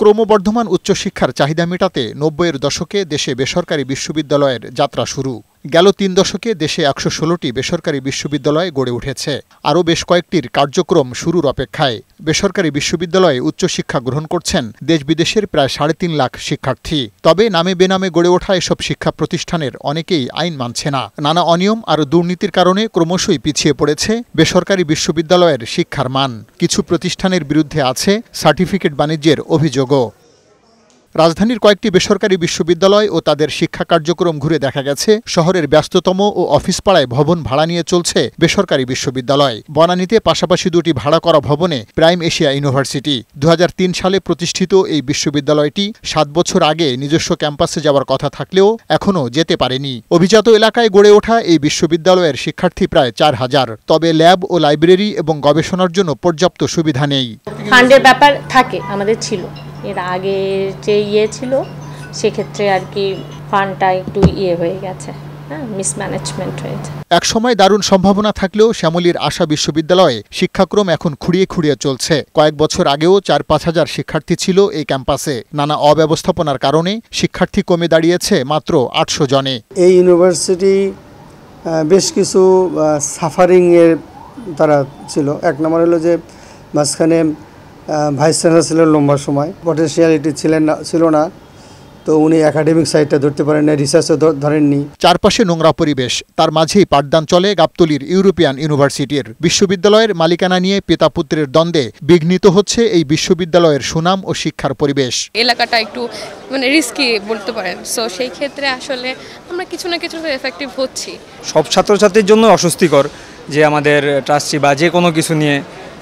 ক্রমবর্ধমান উচ্চশিক্ষার চাহিদা মেটাতে ৯০-এর দশকে দেশে বেসরকারি বিশ্ববিদ্যালয়ের যাত্রা শুরু। গেল ৩ দশকে দেশে ১১৬টি বেসরকারি বিশ্ববিদ্যালয় গড়ে উঠেছে। আরও বেশ কয়েকটির কার্যক্রম শুরুর অপেক্ষায়। বেসরকারি বিশ্ববিদ্যালয়ে উচ্চশিক্ষা গ্রহণ করছেন দেশ বিদেশের প্রায় ৩.৫ লাখ শিক্ষার্থী। তবে নামে বেনামে গড়ে ওঠা এসব শিক্ষা প্রতিষ্ঠানের অনেকেই আইন মানছে না। নানা অনিয়ম আর দুর্নীতির কারণে ক্রমশই পিছিয়ে পড়েছে বেসরকারি বিশ্ববিদ্যালয়ের শিক্ষার মান। কিছু প্রতিষ্ঠানের বিরুদ্ধে আছে সার্টিফিকেট বাণিজ্যের অভিযোগও। রাজধানীর কয়েকটি বেসরকারি বিশ্ববিদ্যালয় ও তাদের শিক্ষা কার্যক্রম ঘুরে দেখা গেছে শহরের ব্যস্ততম ও অফিস পাড়ায় ভবন ভাড়া নিয়ে চলছে বেসরকারি বিশ্ববিদ্যালয়। বনানীতে পাশাপাশি দুটি ভাড়া করা ভবনে প্রাইম এশিয়া ইউনিভার্সিটি। ২০০৩ সালে প্রতিষ্ঠিত এই বিশ্ববিদ্যালয়টি ৭ বছর আগে নিজস্ব ক্যাম্পাসে যাওয়ার কথা থাকলেও এখনও যেতে পারেনি। অভিজাত এলাকায় গড়ে ওঠা এই বিশ্ববিদ্যালয়ের শিক্ষার্থী প্রায় ৪,০০০। তবে ল্যাব ও লাইব্রেরি এবং গবেষণার জন্য পর্যাপ্ত সুবিধা নেই। ফান্ডের ব্যাপার থাকে, আমাদের ছিল এর আগে যে ছিল সেক্ষেত্রে আর কি ফান্ডটা একটু হয়ে গেছে, মিসম্যানেজমেন্ট হয়েছে। একসময় দারুণ সম্ভাবনা থাকলেও শ্যামলীর আশা বিশ্ববিদ্যালয়ে শিক্ষাক্রম এখন খুঁড়িয়ে খুঁড়িয়ে চলছে। কয়েক বছর আগেও ৪-৫ হাজার শিক্ষার্থী ছিল এই ক্যাম্পাসে। নানা অব্যবস্থাপনার কারণে শিক্ষার্থী কমে দাঁড়িয়েছে মাত্র ৮০০ জনে। এই ইউনিভার্সিটি বেশ কিছু সাফারিংয়ের তারা ছিল। এক নম্বর হলো যে মাঝখানে ভাইস চ্যান্সেলর ছিলেন লম্বা সময়, পটেনশিয়ালিটি ছিল না, তো উনি একাডেমিক সাইডটা ধরতে পারেন না, রিসার্চও ধরেননি। চারপাশে নোংরা পরিবেশ, তার মাঝেই পাঠদান চলে গাবতলীর ইউরোপিয়ান ইউনিভার্সিটির। বিশ্ববিদ্যালয়ের মালিকানা নিয়ে পিতা পুত্রের দ্বন্দ্বে বিঘ্নিত হচ্ছে এই বিশ্ববিদ্যালয়ের সুনাম ও শিক্ষার পরিবেশ। এলাকাটা একটু রিস্কি বলতে পারেন, সো সেই ক্ষেত্রে আসলে আমরা কিছু না কিছু এফেক্টিভ হচ্ছি। সব ছাত্রছাত্রীর জন্য অস্বস্তিকর যে আমাদের ট্রাস্টি বা যে কোনো কিছু নিয়ে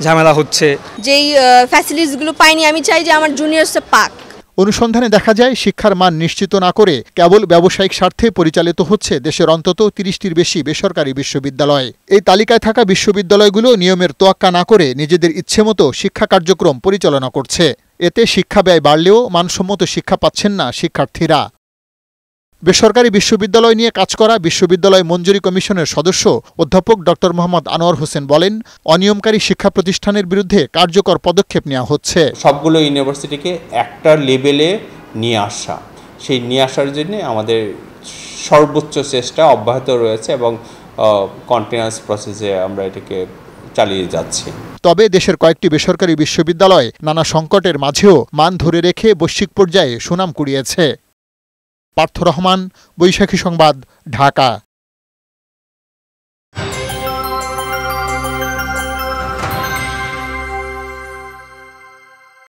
ঝামেলা হচ্ছে। যেই ফ্যাসিলিটিসগুলো পাইনি, আমি চাই যে আমার জুনিয়রসে পাক। অনুসন্ধানে দেখা যায় শিক্ষার মান নিশ্চিত না করে কেবল ব্যবসায়িক স্বার্থে পরিচালিত হচ্ছে দেশের অন্তত ৩০টির বেশি বেসরকারি বিশ্ববিদ্যালয়। এই তালিকায় থাকা বিশ্ববিদ্যালয়গুলো নিয়মের তোয়াক্কা না করে নিজেদের ইচ্ছেমতো শিক্ষা কার্যক্রম পরিচালনা করছে। এতে শিক্ষা ব্যয় বাড়লেও মানসম্মত শিক্ষা পাচ্ছেন না শিক্ষার্থীরা। বেসরকারি বিশ্ববিদ্যালয় নিয়ে কাজ করা বিশ্ববিদ্যালয় মঞ্জুরি কমিশনের সদস্য অধ্যাপক ডক্টর মোহাম্মদ আনোয়ার হোসেন বলেন, অনিয়মকারী শিক্ষা প্রতিষ্ঠানের বিরুদ্ধে কার্যকর পদক্ষেপ নেওয়া হচ্ছে। সবগুলো ইউনিভার্সিটিকে একটা লেভেলে নিয়ে আসা, সেই নিয়ে আসার জন্য আমাদের সর্বোচ্চ চেষ্টা অব্যাহত রয়েছে এবং কন্টিনিউয়াস প্রসেসে আমরা এটাকে চালিয়ে যাচ্ছি। তবে দেশের কয়েকটি বেসরকারি বিশ্ববিদ্যালয় নানা সংকটের মাঝেও মান ধরে রেখে বৈশ্বিক পর্যায়ে সুনাম কুড়িয়েছে। পার্থ রহমান, বৈশাখী সংবাদ, ঢাকা।